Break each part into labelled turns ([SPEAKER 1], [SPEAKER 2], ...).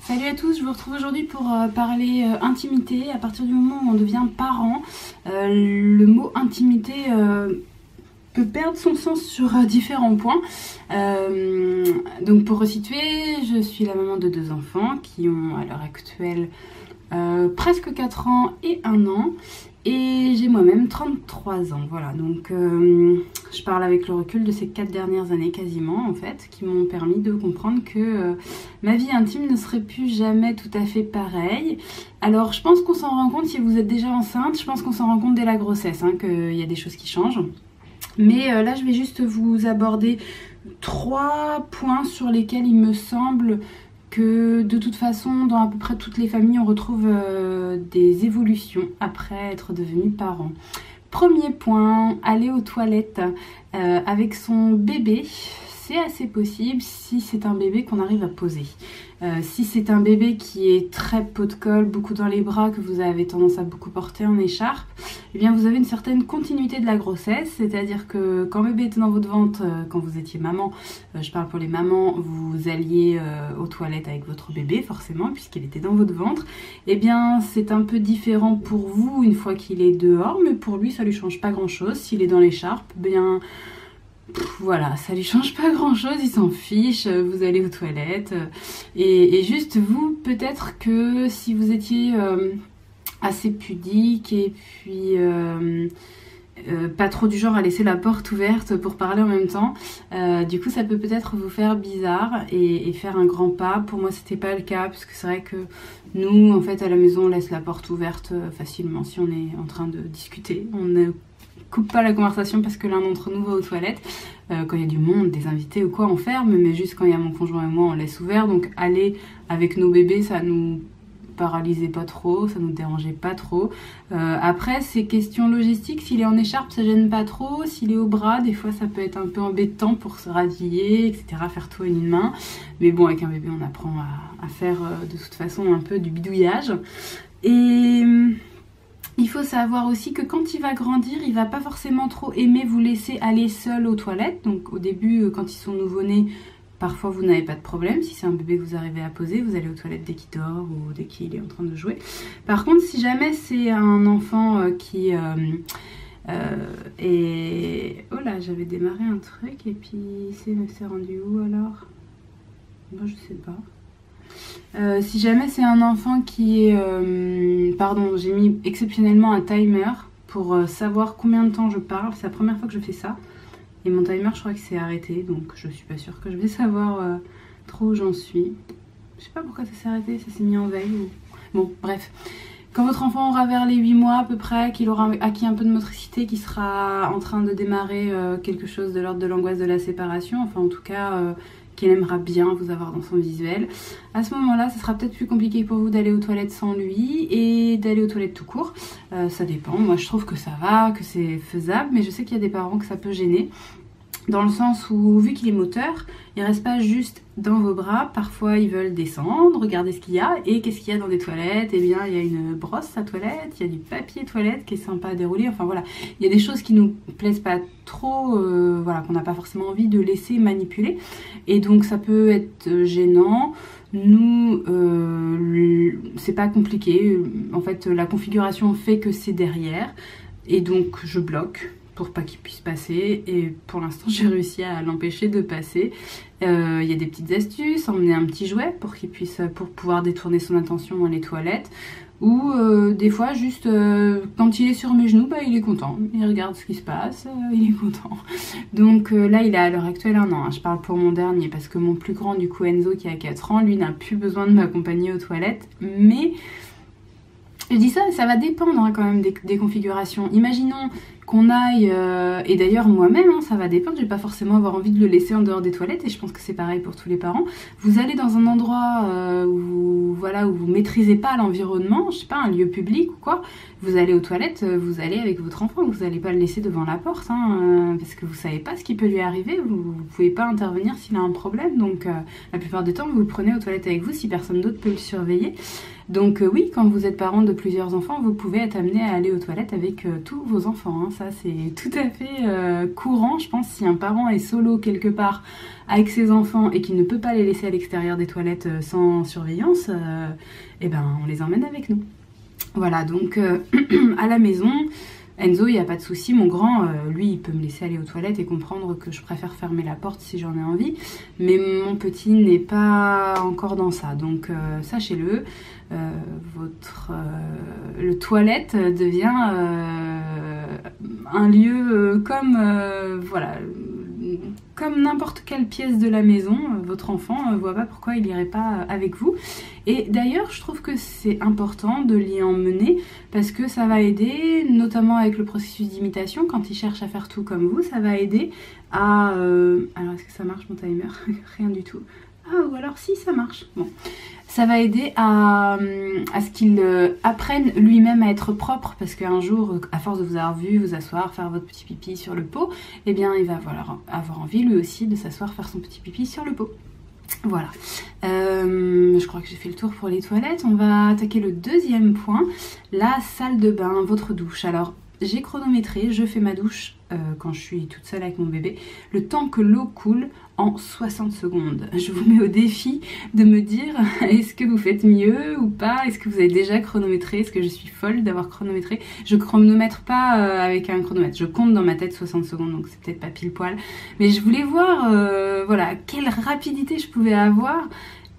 [SPEAKER 1] Salut à tous, je vous retrouve aujourd'hui pour parler intimité. À partir du moment où on devient parent, le mot intimité peut perdre son sens sur différents points. Donc pour resituer, je suis la maman de 2 enfants qui ont à l'heure actuelle presque 4 ans et 1 an. Et j'ai moi-même 33 ans, voilà, donc je parle avec le recul de ces 4 dernières années quasiment en fait, qui m'ont permis de comprendre que ma vie intime ne serait plus jamais tout à fait pareille. Alors je pense qu'on s'en rend compte si vous êtes déjà enceinte, je pense qu'on s'en rend compte dès la grossesse, hein, qu'il y a des choses qui changent. Mais là je vais juste vous aborder 3 points sur lesquels il me semble que de toute façon dans à peu près toutes les familles on retrouve des évolutions après être devenu parent. Premier point, aller aux toilettes avec son bébé, c'est assez possible si c'est un bébé qu'on arrive à poser. Si c'est un bébé qui est très pot de colle, beaucoup dans les bras, que vous avez tendance à beaucoup porter en écharpe, eh bien vous avez une certaine continuité de la grossesse, c'est-à-dire que quand bébé était dans votre ventre, quand vous étiez maman, je parle pour les mamans, vous alliez aux toilettes avec votre bébé forcément puisqu'il était dans votre ventre, eh bien c'est un peu différent pour vous une fois qu'il est dehors, mais pour lui ça lui change pas grand-chose. S'il est dans l'écharpe, bien voilà, ça lui change pas grand chose, il s'en fiche, vous allez aux toilettes et juste vous, peut-être que si vous étiez assez pudique et puis pas trop du genre à laisser la porte ouverte pour parler en même temps, du coup ça peut peut-être vous faire bizarre et faire un grand pas. Pour moi c'était pas le cas parce que c'est vrai que nous en fait à la maison on laisse la porte ouverte facilement si on est en train de discuter, on ne coupe pas la conversation parce que l'un d'entre nous va aux toilettes. Quand il y a du monde, des invités ou quoi, on ferme, mais juste quand il y a mon conjoint et moi, on laisse ouvert. Donc aller avec nos bébés, ça nous paralysait pas trop, ça nous dérangeait pas trop. Après, c'est question logistique. S'il est en écharpe, ça gêne pas trop. S'il est au bras, des fois, ça peut être un peu embêtant pour se rhabiller, etc., faire tout en une main. Mais bon, avec un bébé, on apprend à faire de toute façon un peu du bidouillage. Et il faut savoir aussi que quand il va grandir, il va pas forcément trop aimer vous laisser aller seul aux toilettes. Donc au début, quand ils sont nouveau-nés, parfois vous n'avez pas de problème. Si c'est un bébé que vous arrivez à poser, vous allez aux toilettes dès qu'il dort ou dès qu'il est en train de jouer. Par contre, si jamais c'est un enfant qui est... Oh là, j'avais démarré un truc et puis c'est rendu où alors? Moi, je sais pas. Si jamais c'est un enfant qui est... pardon, j'ai mis exceptionnellement un timer pour savoir combien de temps je parle. C'est la première fois que je fais ça. Et mon timer, je crois que c'est arrêté. Donc je suis pas sûre que je vais savoir trop où j'en suis. Je sais pas pourquoi ça s'est arrêté, ça s'est mis en veille. Bon, bref. Quand votre enfant aura vers les 8 mois à peu près, qu'il aura acquis un peu de motricité, qu'il sera en train de démarrer quelque chose de l'ordre de l'angoisse de la séparation, enfin en tout cas... qu'il aimera bien vous avoir dans son visuel. À ce moment-là, ce sera peut-être plus compliqué pour vous d'aller aux toilettes sans lui et d'aller aux toilettes tout court. Ça dépend. Moi, je trouve que ça va, que c'est faisable, mais je sais qu'il y a des parents que ça peut gêner. Dans le sens où, vu qu'il est moteur, il reste pas juste dans vos bras. Parfois, ils veulent descendre, regarder ce qu'il y a. Et qu'est-ce qu'il y a dans des toilettes? Eh bien, il y a une brosse à toilette, il y a du papier toilette qui est sympa à dérouler. Enfin, voilà. Il y a des choses qui nous plaisent pas trop, voilà, qu'on n'a pas forcément envie de laisser manipuler. Et donc, ça peut être gênant. Nous, c'est pas compliqué. En fait, la configuration fait que c'est derrière. Et donc, je bloque pour pas qu'il puisse passer, et pour l'instant j'ai réussi à l'empêcher de passer. Il y a des petites astuces, emmener un petit jouet pour qu'il puisse, pour pouvoir détourner son attention dans les toilettes, ou des fois juste quand il est sur mes genoux, bah, il est content, il regarde ce qui se passe, il est content. Donc là il a à l'heure actuelle 1 an, hein. Je parle pour mon dernier parce que mon plus grand, du coup Enzo, qui a 4 ans, lui n'a plus besoin de m'accompagner aux toilettes, mais je dis ça, ça va dépendre hein, quand même des configurations. Imaginons qu'on aille, et d'ailleurs moi-même, hein, ça va dépendre, je vais pas forcément avoir envie de le laisser en dehors des toilettes, et je pense que c'est pareil pour tous les parents. Vous allez dans un endroit où vous maîtrisez pas l'environnement, je sais pas, un lieu public ou quoi, vous allez aux toilettes, vous allez avec votre enfant, vous allez pas le laisser devant la porte, hein, parce que vous savez pas ce qui peut lui arriver, vous pouvez pas intervenir s'il a un problème, donc la plupart du temps vous le prenez aux toilettes avec vous si personne d'autre peut le surveiller. Donc oui, quand vous êtes parent de plusieurs enfants, vous pouvez être amené à aller aux toilettes avec tous vos enfants, hein. Ça c'est tout à fait courant, je pense. Si un parent est solo quelque part avec ses enfants et qu'il ne peut pas les laisser à l'extérieur des toilettes sans surveillance, eh ben on les emmène avec nous. Voilà, donc à la maison, Enzo, il n'y a pas de souci. Mon grand, lui, il peut me laisser aller aux toilettes et comprendre que je préfère fermer la porte si j'en ai envie. Mais mon petit n'est pas encore dans ça. Donc, sachez-le, le toilette devient un lieu voilà, comme n'importe quelle pièce de la maison. Votre enfant ne voit pas pourquoi il n'irait pas avec vous. Et d'ailleurs, je trouve que c'est important de l'y emmener parce que ça va aider, notamment avec le processus d'imitation, quand il cherche à faire tout comme vous, ça va aider à... Alors, est-ce que ça marche mon timer? Rien du tout. Ah, ou alors si, ça marche. Bon. Ça va aider à ce qu'il apprenne lui-même à être propre, parce qu'un jour, à force de vous avoir vu vous asseoir, faire votre petit pipi sur le pot, eh bien, il va avoir envie lui aussi de s'asseoir, faire son petit pipi sur le pot. Voilà, je crois que j'ai fait le tour pour les toilettes. On va attaquer le deuxième point, la salle de bain, votre douche. Alors, j'ai chronométré, je fais ma douche quand je suis toute seule avec mon bébé, le temps que l'eau coule en 60 secondes. Je vous mets au défi de me dire, est-ce que vous faites mieux ou pas? Est-ce que vous avez déjà chronométré? Est-ce que je suis folle d'avoir chronométré? Je chronomètre pas avec un chronomètre, je compte dans ma tête 60 secondes, donc c'est peut-être pas pile poil. Mais je voulais voir voilà, quelle rapidité je pouvais avoir.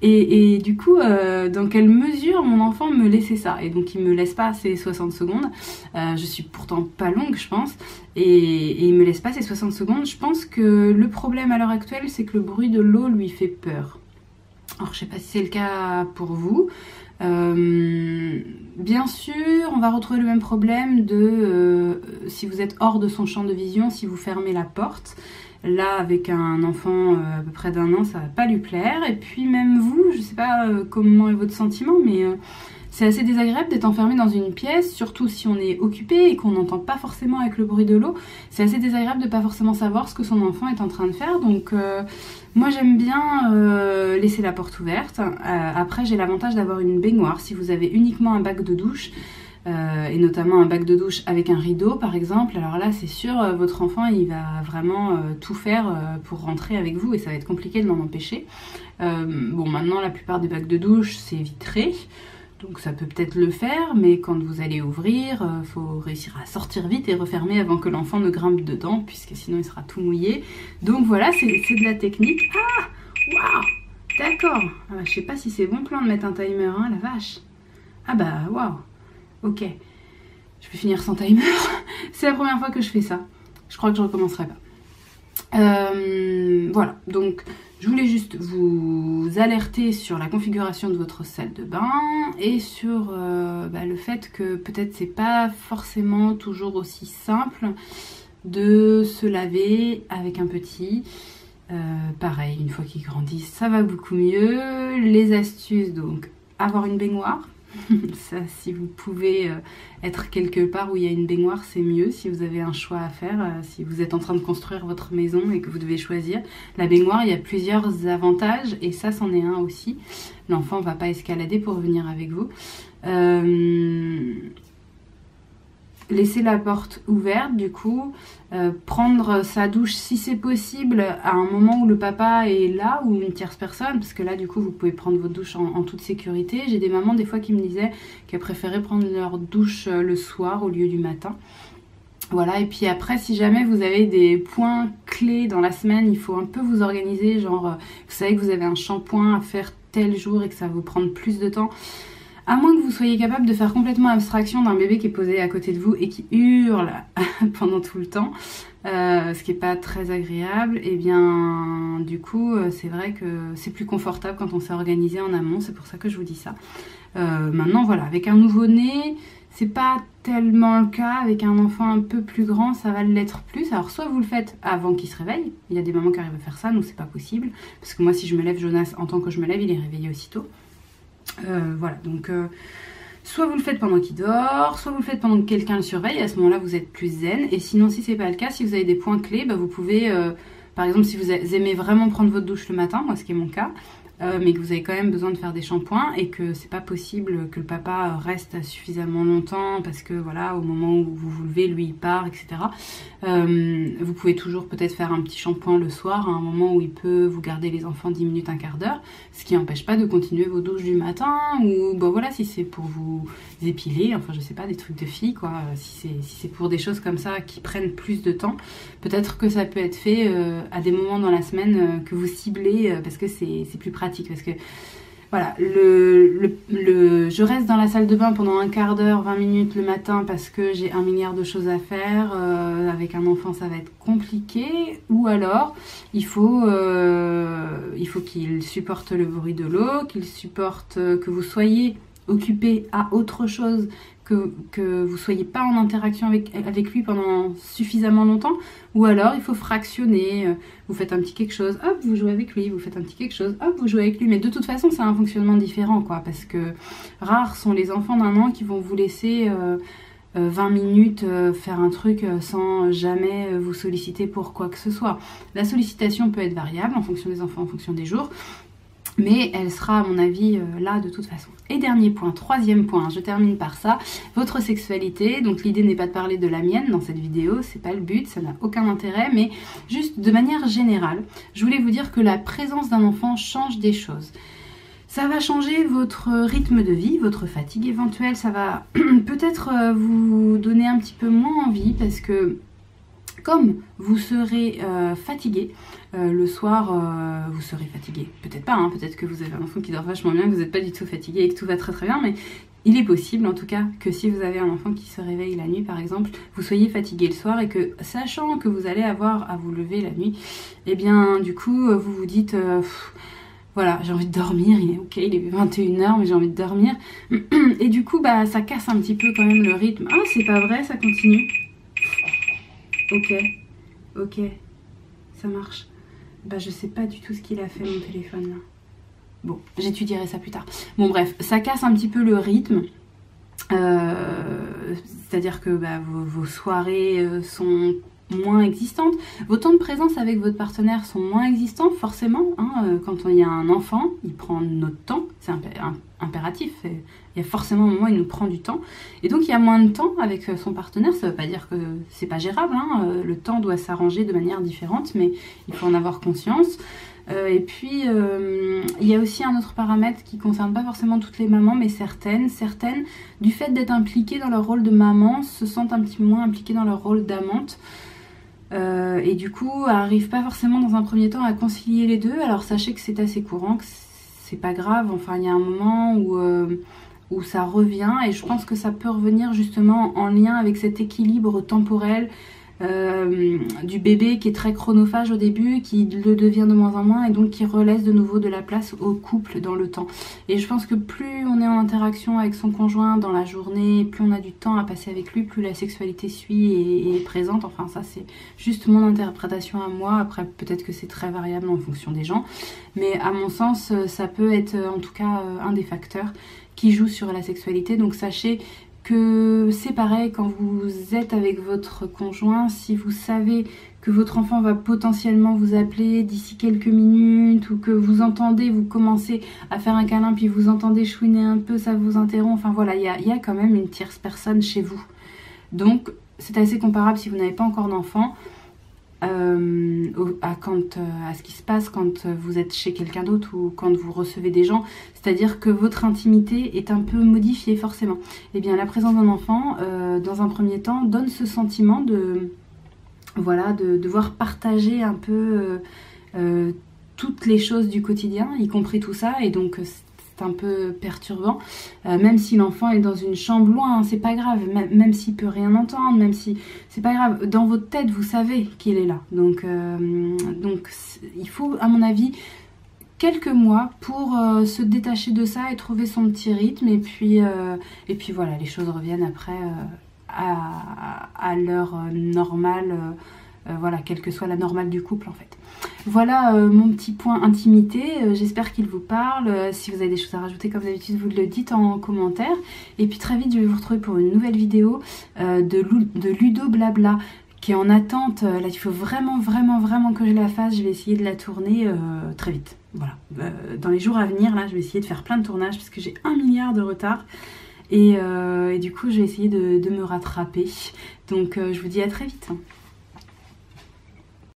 [SPEAKER 1] Et du coup, dans quelle mesure mon enfant me laissait ça? Et donc il me laisse pas ces 60 secondes. Je suis pourtant pas longue, je pense. Et il me laisse pas ces 60 secondes. Je pense que le problème à l'heure actuelle, c'est que le bruit de l'eau lui fait peur. Alors je sais pas si c'est le cas pour vous. Bien sûr, on va retrouver le même problème de si vous êtes hors de son champ de vision, si vous fermez la porte. Là, avec un enfant à peu près d'1 an, ça va pas lui plaire. Et puis même vous, je sais pas comment est votre sentiment, mais c'est assez désagréable d'être enfermé dans une pièce, surtout si on est occupé et qu'on n'entend pas forcément avec le bruit de l'eau. C'est assez désagréable de pas forcément savoir ce que son enfant est en train de faire. Donc moi j'aime bien laisser la porte ouverte. Après j'ai l'avantage d'avoir une baignoire. Si vous avez uniquement un bac de douche, et notamment un bac de douche avec un rideau par exemple, alors là c'est sûr votre enfant il va vraiment tout faire pour rentrer avec vous et ça va être compliqué de l'en empêcher. Bon, maintenant la plupart des bacs de douche c'est vitré, donc ça peut peut-être le faire, mais quand vous allez ouvrir, faut réussir à sortir vite et refermer avant que l'enfant ne grimpe dedans, puisque sinon il sera tout mouillé. Donc voilà, c'est de la technique. Ah, waouh, d'accord. Ah, je sais pas si c'est bon plan de mettre un timer, hein, la vache. Ah bah waouh. Ok, je vais finir sans timer. C'est la première fois que je fais ça. Je crois que je recommencerai pas. Voilà, donc je voulais juste vous alerter sur la configuration de votre salle de bain et sur le fait que peut-être c'est pas forcément toujours aussi simple de se laver avec un petit. Pareil, une fois qu'il grandit, ça va beaucoup mieux. Les astuces, donc avoir une baignoire. Ça, si vous pouvez être quelque part où il y a une baignoire, c'est mieux. Si vous avez un choix à faire, si vous êtes en train de construire votre maison et que vous devez choisir, la baignoire, il y a plusieurs avantages et ça, c'en est un aussi. L'enfant ne va pas escalader pour venir avec vous. Laisser la porte ouverte, du coup, prendre sa douche si c'est possible à un moment où le papa est là ou une tierce personne, parce que là du coup vous pouvez prendre votre douche en toute sécurité. J'ai des mamans des fois qui me disaient qu'elles préféraient prendre leur douche le soir au lieu du matin. Voilà, et puis après si jamais vous avez des points clés dans la semaine, il faut un peu vous organiser, genre vous savez que vous avez un shampoing à faire tel jour et que ça va vous prendre plus de temps. À moins que vous soyez capable de faire complètement abstraction d'un bébé qui est posé à côté de vous et qui hurle pendant tout le temps, ce qui n'est pas très agréable, et bien du coup c'est vrai que c'est plus confortable quand on s'est organisé en amont, c'est pour ça que je vous dis ça. Maintenant voilà, avec un nouveau-né, c'est pas tellement le cas, avec un enfant un peu plus grand ça va l'être plus. Alors soit vous le faites avant qu'il se réveille, il y a des mamans qui arrivent à faire ça, nous c'est pas possible, parce que moi si je me lève, Jonas en tant que je me lève il est réveillé aussitôt. Voilà, donc soit vous le faites pendant qu'il dort, soit vous le faites pendant que quelqu'un le surveille, à ce moment-là vous êtes plus zen. Et sinon si c'est pas le cas, si vous avez des points clés, vous pouvez, par exemple si vous aimez vraiment prendre votre douche le matin, moi ce qui est mon cas, mais que vous avez quand même besoin de faire des shampoings et que c'est pas possible que le papa reste suffisamment longtemps parce que voilà, au moment où vous vous levez, lui il part, etc. Vous pouvez toujours peut-être faire un petit shampoing le soir à un moment où il peut vous garder les enfants 10 minutes, un quart d'heure, ce qui n'empêche pas de continuer vos douches du matin ou bon voilà, si c'est pour vous épiler, enfin je sais pas, des trucs de filles quoi, si c'est pour des choses comme ça qui prennent plus de temps, peut-être que ça peut être fait à des moments dans la semaine que vous ciblez parce que c'est plus pratique, parce que voilà, je reste dans la salle de bain pendant un quart d'heure, 20 minutes le matin parce que j'ai 1 milliard de choses à faire. Avec un enfant, ça va être compliqué. Ou alors, il faut qu'il supporte le bruit de l'eau, qu'il supporte que vous soyez occupé à autre chose, que vous soyez pas en interaction avec lui pendant suffisamment longtemps, ou alors il faut fractionner, vous faites un petit quelque chose, hop, vous jouez avec lui, vous faites un petit quelque chose, hop, vous jouez avec lui, mais de toute façon c'est un fonctionnement différent quoi, parce que rares sont les enfants d'1 an qui vont vous laisser 20 minutes faire un truc sans jamais vous solliciter pour quoi que ce soit. La sollicitation peut être variable en fonction des enfants, en fonction des jours, mais elle sera à mon avis là de toute façon. Et dernier point, 3e point, je termine par ça, votre sexualité. Donc l'idée n'est pas de parler de la mienne dans cette vidéo, c'est pas le but, ça n'a aucun intérêt, mais juste de manière générale, je voulais vous dire que la présence d'un enfant change des choses. Ça va changer votre rythme de vie, votre fatigue éventuelle, ça va peut-être vous donner un petit peu moins envie parce que comme vous serez fatigué, le soir vous serez fatigué. Peut-être pas, hein, peut-être que vous avez un enfant qui dort vachement bien, que vous n'êtes pas du tout fatigué et que tout va très très bien, mais il est possible en tout cas que si vous avez un enfant qui se réveille la nuit par exemple, vous soyez fatigué le soir et que sachant que vous allez avoir à vous lever la nuit, et bien du coup vous vous dites... voilà, j'ai envie de dormir, il est 21h mais j'ai envie de dormir. Et du coup, bah, ça casse un petit peu quand même le rythme. Ah, c'est pas vrai, ça continue. Ok, ça marche. Bah, je sais pas du tout ce qu'il a fait mon téléphone là. Bon, j'étudierai ça plus tard. Bon bref, ça casse un petit peu le rythme. C'est-à-dire que bah, vos soirées sont... moins existantes, vos temps de présence avec votre partenaire sont moins existants forcément, hein, quand il y a un enfant, il prend notre temps, c'est impératif, il y a forcément un moment où il nous prend du temps, et donc il y a moins de temps avec son partenaire, ça veut pas dire que c'est pas gérable, hein, le temps doit s'arranger de manière différente, mais il faut en avoir conscience. Et puis il y a aussi un autre paramètre qui ne concerne pas forcément toutes les mamans, mais certaines, du fait d'être impliquées dans leur rôle de maman, se sentent un petit peu moins impliquées dans leur rôle d'amante. Et du coup, arrive pas forcément dans un premier temps à concilier les deux. Alors sachez que c'est assez courant, que c'est pas grave. Enfin, il y a un moment où ça revient et je pense que ça peut revenir justement en lien avec cet équilibre temporel du bébé qui est très chronophage au début, qui le devient de moins en moins et donc qui relaisse de nouveau de la place au couple dans le temps. Et je pense que plus on est en interaction avec son conjoint dans la journée, plus on a du temps à passer avec lui, plus la sexualité suit et est présente. Enfin ça c'est juste mon interprétation à moi, après peut-être que c'est très variable en fonction des gens, mais à mon sens ça peut être en tout cas un des facteurs qui joue sur la sexualité. Donc sachez que c'est pareil quand vous êtes avec votre conjoint, si vous savez que votre enfant va potentiellement vous appeler d'ici quelques minutes ou que vous entendez, vous commencez à faire un câlin puis vous entendez chouiner un peu, ça vous interrompt, enfin voilà, il y a quand même une tierce personne chez vous. Donc c'est assez comparable si vous n'avez pas encore d'enfant à ce qui se passe quand vous êtes chez quelqu'un d'autre ou quand vous recevez des gens, c'est-à-dire que votre intimité est un peu modifiée forcément. Et bien la présence d'un enfant dans un premier temps donne ce sentiment de devoir partager un peu toutes les choses du quotidien, y compris tout ça, et donc c'est un peu perturbant, même si l'enfant est dans une chambre loin, hein, c'est pas grave, même s'il peut rien entendre, même si c'est pas grave, dans votre tête vous savez qu'il est là, donc il faut à mon avis quelques mois pour se détacher de ça et trouver son petit rythme, et puis voilà, les choses reviennent après à l'heure normale, voilà, quelle que soit la normale du couple en fait. Voilà mon petit point intimité, j'espère qu'il vous parle. Si vous avez des choses à rajouter comme d'habitude, vous le dites en commentaire. Et puis très vite je vais vous retrouver pour une nouvelle vidéo de Ludo Blabla, qui est en attente. Là, il faut vraiment que je la fasse. Je vais essayer de la tourner très vite. Voilà. Dans les jours à venir, là, je vais essayer de faire plein de tournages parce que j'ai 1 milliard de retard. Et du coup, je vais essayer de me rattraper. Donc, je vous dis à très vite.